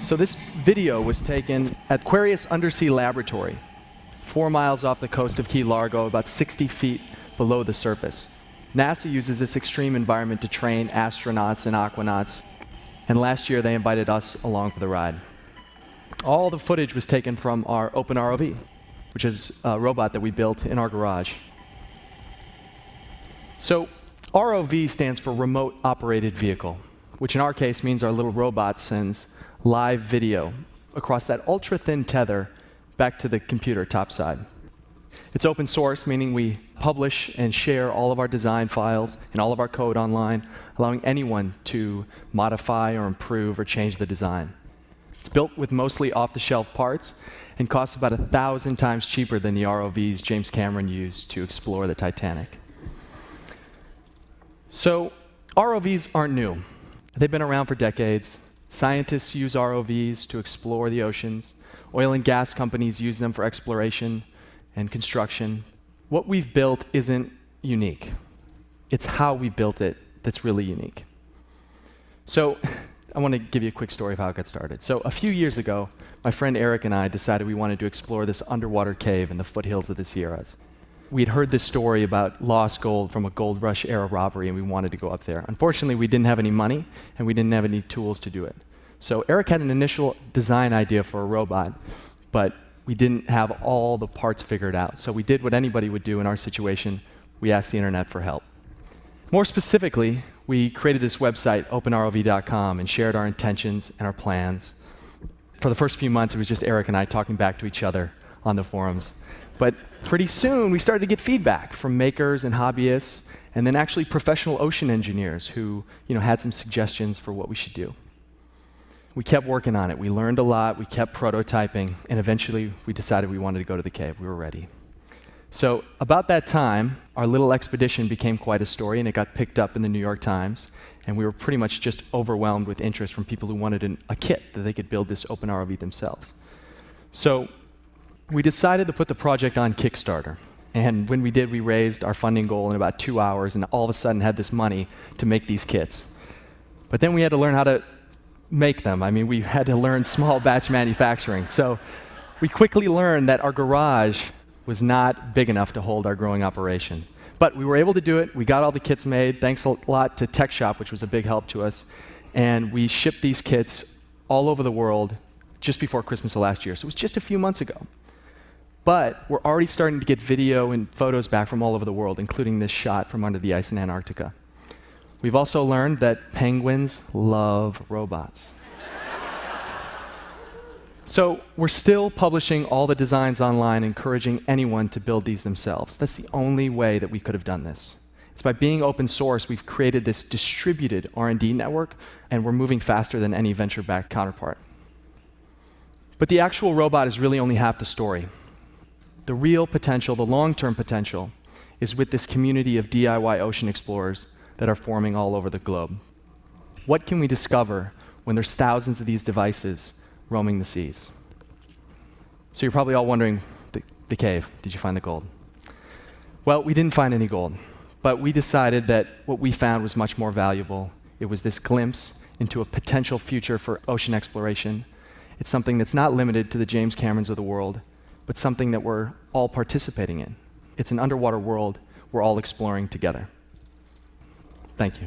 So this video was taken at Aquarius Undersea Laboratory, 4 miles off the coast of Key Largo, about 60 feet below the surface. NASA uses this extreme environment to train astronauts and aquanauts, and last year they invited us along for the ride. All the footage was taken from our Open ROV, which is a robot that we built in our garage. So ROV stands for Remote Operated Vehicle, which in our case means our little robot sends live video across that ultra-thin tether back to the computer topside. It's open source, meaning we publish and share all of our design files and all of our code online, allowing anyone to modify or improve or change the design. It's built with mostly off-the-shelf parts and costs about 1,000 times cheaper than the ROVs James Cameron used to explore the Titanic. So ROVs aren't new. They've been around for decades. Scientists use ROVs to explore the oceans. Oil and gas companies use them for exploration and construction. What we've built isn't unique. It's how we built it that's really unique. So I want to give you a quick story of how it got started. So a few years ago, my friend Eric and I decided we wanted to explore this underwater cave in the foothills of the Sierras. We had heard this story about lost gold from a gold rush era robbery, and we wanted to go up there. Unfortunately, we didn't have any money, and we didn't have any tools to do it. So Eric had an initial design idea for a robot, but we didn't have all the parts figured out. So we did what anybody would do in our situation. We asked the internet for help. More specifically, we created this website, openrov.com, and shared our intentions and our plans. For the first few months, it was just Eric and I talking back to each other on the forums. But pretty soon, we started to get feedback from makers and hobbyists, and then actually professional ocean engineers who had some suggestions for what we should do. We kept working on it. We learned a lot. We kept prototyping, and eventually, we decided we wanted to go to the cave. We were ready. So about that time, our little expedition became quite a story, and it got picked up in the New York Times, and we were pretty much just overwhelmed with interest from people who wanted a kit that they could build this open ROV themselves. So we decided to put the project on Kickstarter. And when we did, we raised our funding goal in about 2 hours, and all of a sudden had this money to make these kits. But then we had to learn how to make them. I mean, we had to learn small batch manufacturing. So we quickly learned that our garage was not big enough to hold our growing operation. But we were able to do it. We got all the kits made. Thanks a lot to Tech Shop, which was a big help to us. And we shipped these kits all over the world just before Christmas of last year. So it was just a few months ago. But we're already starting to get video and photos back from all over the world, including this shot from under the ice in Antarctica. We've also learned that penguins love robots. So we're still publishing all the designs online, encouraging anyone to build these themselves. That's the only way that we could have done this. It's by being open source, we've created this distributed R&D network, and we're moving faster than any venture-backed counterpart. But the actual robot is really only half the story. The real potential, the long-term potential, is with this community of DIY ocean explorers that are forming all over the globe. What can we discover when there's thousands of these devices roaming the seas? So you're probably all wondering, the cave, did you find the gold? Well, we didn't find any gold, but we decided that what we found was much more valuable. It was this glimpse into a potential future for ocean exploration. It's something that's not limited to the James Camerons of the world, but something that we're all participating in. It's an underwater world we're all exploring together. Thank you.